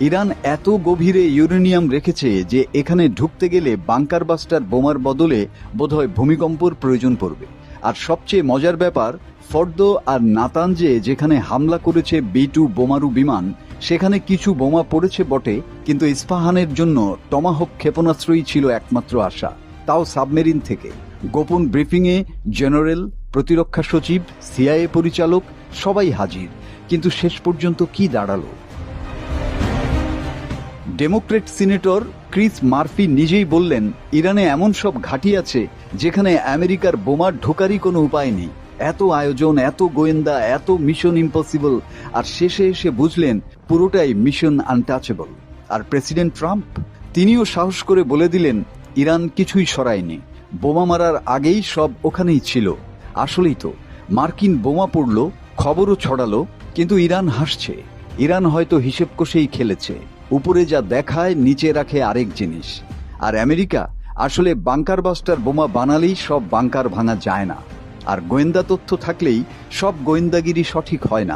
Iran এত গভীরে uranium রেখেছে যে এখানে ঢুকতে গেলে বাংকার বাস্টার বোমার বদলে বোধহয় ভূমিকম্পর প্রয়োজন পড়বে। আর সবচেয়ে মজার ব্যাপার, ফর্দো আর নাতানজে যেখানে হামলা করেছে B-2 বোমারু বিমান, সেখানে কিছু বোমা পড়েছে বটে, কিন্তু ইস্পাহানের জন্য টমাহক ক্ষেপণাস্ত্রই ছিল একমাত্র আশা, তাও সাবমেরিন থেকে। গোপন ব্রিফিংয়ে জেনারেল, প্রতিরক্ষা সচিব, CIA পরিচালক সবাই হাজির, কিন্তু শেষ পর্যন্ত কি দাঁড়ালো? ডেমোক্রেট সিনেটর ক্রিস মার্ফি নিজেই বললেন, ইরানে এমন সব ঘাঁটি আছে যেখানে আমেরিকার বোমার ঢোকারই কোনো উপায় নেই। এত আয়োজন, এত গোয়েন্দা, এত মিশন ইম্পসিবল, আর শেষে এসে বুঝলেন পুরোটাই মিশন আনটাচেবল। আর প্রেসিডেন্ট ট্রাম্প, তিনিও সাহস করে বলে দিলেন, ইরান কিছুই সরায়নি, বোমা মারার আগেই সব ওখানেই ছিল। আসলেই তো, মার্কিন বোমা পড়ল, খবরও ছড়ালো, কিন্তু ইরান হাসছে। ইরান হয়তো হিসেব কষেই খেলেছে, উপরে যা দেখায় নিচে রাখে আরেক জিনিস। আর আমেরিকা আসলে বাংকার বাস্টার বোমা বানালেই সব বাংকার ভাঙা যায় না, আর গোয়েন্দা তথ্য থাকলেই সব গোয়েন্দাগিরি সঠিক হয় না।